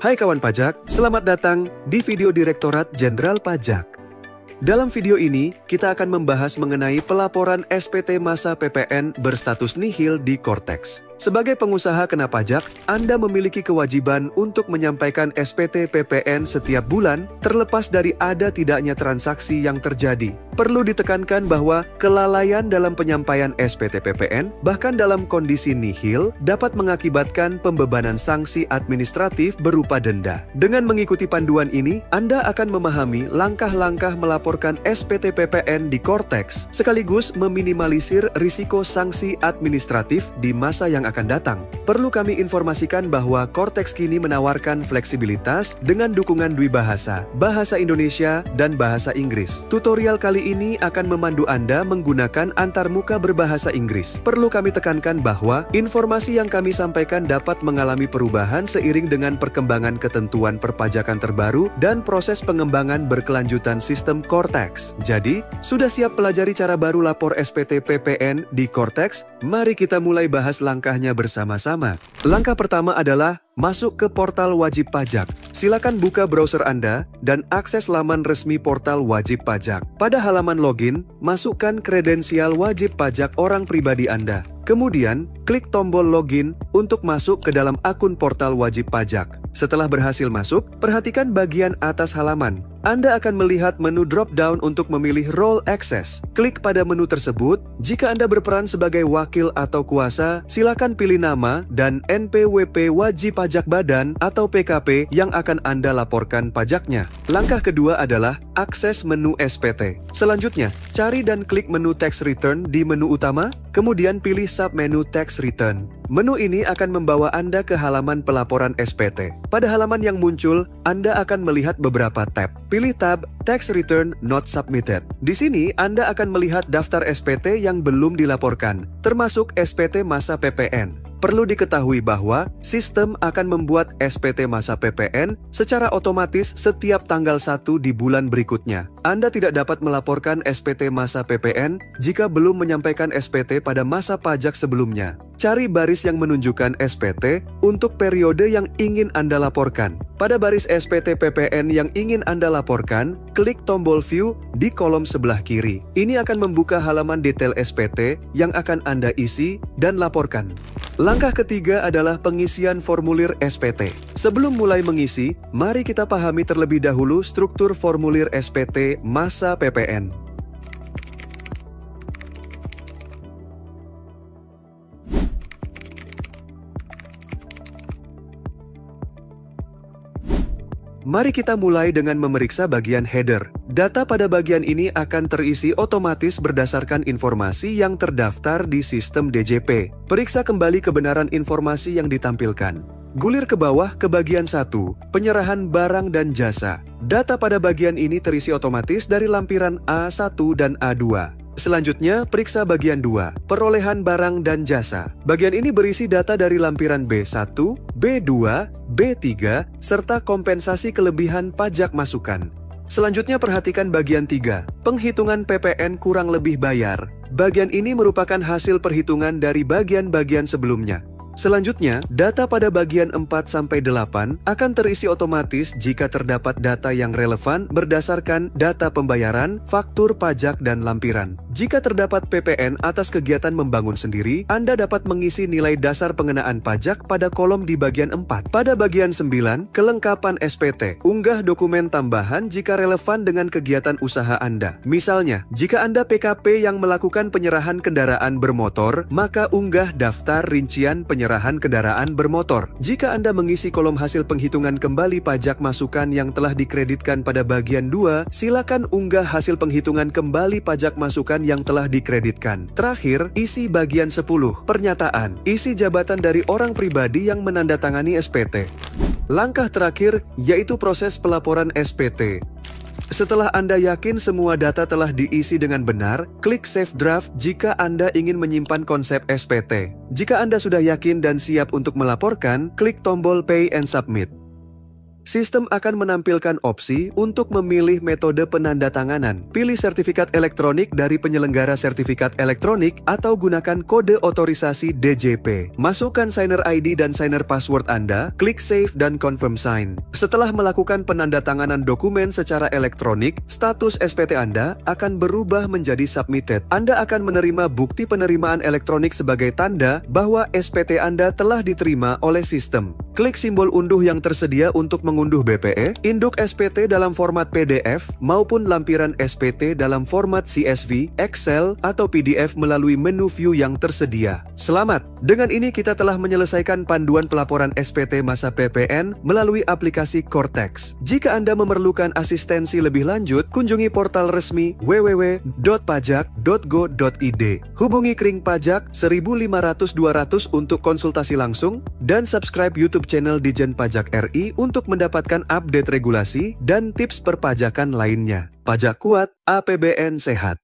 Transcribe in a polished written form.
Hai kawan pajak, selamat datang di video Direktorat Jenderal Pajak. Dalam video ini, kita akan membahas mengenai pelaporan SPT masa PPN berstatus nihil di Kortex. Sebagai pengusaha kena pajak, Anda memiliki kewajiban untuk menyampaikan SPT PPN setiap bulan, terlepas dari ada tidaknya transaksi yang terjadi. Perlu ditekankan bahwa kelalaian dalam penyampaian SPT PPN, bahkan dalam kondisi nihil, dapat mengakibatkan pembebanan sanksi administratif berupa denda. Dengan mengikuti panduan ini, Anda akan memahami langkah-langkah melaporkan SPT PPN di Kortex, sekaligus meminimalisir risiko sanksi administratif di masa yang akan datang. Perlu kami informasikan bahwa Kortex kini menawarkan fleksibilitas dengan dukungan dwibahasa, bahasa Indonesia, dan bahasa Inggris. Tutorial kali ini akan memandu Anda menggunakan antarmuka berbahasa Inggris. Perlu kami tekankan bahwa informasi yang kami sampaikan dapat mengalami perubahan seiring dengan perkembangan ketentuan perpajakan terbaru dan proses pengembangan berkelanjutan sistem Kortex. Jadi, sudah siap pelajari cara baru lapor SPT PPN di Kortex? Mari kita mulai bahas langkahnya bersama-sama. Langkah pertama adalah masuk ke portal wajib pajak. Silakan buka browser Anda dan akses laman resmi portal wajib pajak. Pada halaman login, masukkan kredensial wajib pajak orang pribadi Anda. Kemudian, klik tombol login untuk masuk ke dalam akun portal wajib pajak. Setelah berhasil masuk, perhatikan bagian atas halaman. Anda akan melihat menu drop-down untuk memilih role access. Klik pada menu tersebut. Jika Anda berperan sebagai wakil atau kuasa, silakan pilih nama dan NPWP wajib pajak badan atau PKP yang akan Anda laporkan pajaknya. Langkah kedua adalah akses menu SPT. Selanjutnya, cari dan klik menu Tax Return di menu utama, kemudian pilih submenu Tax Return. Menu ini akan membawa Anda ke halaman pelaporan SPT. Pada halaman yang muncul, Anda akan melihat beberapa tab. Pilih tab Tax Return Not Submitted. Di sini, Anda akan melihat daftar SPT yang belum dilaporkan, termasuk SPT masa PPN. Perlu diketahui bahwa sistem akan membuat SPT masa PPN secara otomatis setiap tanggal 1 di bulan berikutnya. Anda tidak dapat melaporkan SPT masa PPN jika belum menyampaikan SPT pada masa pajak sebelumnya. Cari baris yang menunjukkan SPT untuk periode yang ingin Anda laporkan. Pada baris SPT PPN yang ingin Anda laporkan, klik tombol View di kolom sebelah kiri. Ini akan membuka halaman detail SPT yang akan Anda isi dan laporkan. Langkah ketiga adalah pengisian formulir SPT. Sebelum mulai mengisi, mari kita pahami terlebih dahulu struktur formulir SPT masa PPN. Mari kita mulai dengan memeriksa bagian header. Data pada bagian ini akan terisi otomatis berdasarkan informasi yang terdaftar di sistem DJP. Periksa kembali kebenaran informasi yang ditampilkan. Gulir ke bawah ke bagian 1, penyerahan barang dan jasa. Data pada bagian ini terisi otomatis dari lampiran A1 dan A2. Selanjutnya, periksa bagian 2, perolehan barang dan jasa. Bagian ini berisi data dari lampiran B1, B2, B3, serta kompensasi kelebihan pajak masukan. Selanjutnya perhatikan bagian 3, penghitungan PPN kurang lebih bayar. Bagian ini merupakan hasil perhitungan dari bagian-bagian sebelumnya. Selanjutnya, data pada bagian 4-8 akan terisi otomatis jika terdapat data yang relevan berdasarkan data pembayaran, faktur pajak, dan lampiran. Jika terdapat PPN atas kegiatan membangun sendiri, Anda dapat mengisi nilai dasar pengenaan pajak pada kolom di bagian 4. Pada bagian 9, kelengkapan SPT. Unggah dokumen tambahan jika relevan dengan kegiatan usaha Anda. Misalnya, jika Anda PKP yang melakukan penyerahan kendaraan bermotor, maka unggah daftar rincian penyerahan kendaraan bermotor. Jika Anda mengisi kolom hasil penghitungan kembali pajak masukan yang telah dikreditkan pada bagian 2, silakan unggah hasil penghitungan kembali pajak masukan yang telah dikreditkan. Terakhir, isi bagian 10, pernyataan. Isi jabatan dari orang pribadi yang menandatangani SPT. Langkah terakhir yaitu proses pelaporan SPT. Setelah Anda yakin semua data telah diisi dengan benar, klik Save Draft jika Anda ingin menyimpan konsep SPT. Jika Anda sudah yakin dan siap untuk melaporkan, klik tombol Pay and Submit. sistem akan menampilkan opsi untuk memilih metode penandatanganan. Pilih sertifikat elektronik dari penyelenggara sertifikat elektronik atau gunakan kode otorisasi DJP. Masukkan signer ID dan signer password Anda, klik Save dan Confirm Sign. Setelah melakukan penandatanganan dokumen secara elektronik, status SPT Anda akan berubah menjadi submitted. Anda akan menerima bukti penerimaan elektronik sebagai tanda bahwa SPT Anda telah diterima oleh sistem. Klik simbol unduh yang tersedia untuk mengunduh BPE, induk SPT dalam format PDF, maupun lampiran SPT dalam format CSV, Excel, atau PDF melalui menu view yang tersedia. Selamat! Dengan ini kita telah menyelesaikan panduan pelaporan SPT masa PPN melalui aplikasi Cortex. Jika Anda memerlukan asistensi lebih lanjut, kunjungi portal resmi www.pajak.go.id. Hubungi Kring Pajak 1500-200 untuk konsultasi langsung dan subscribe YouTube channel Ditjen Pajak RI untuk mendapatkan update regulasi dan tips perpajakan lainnya. Pajak kuat, APBN sehat.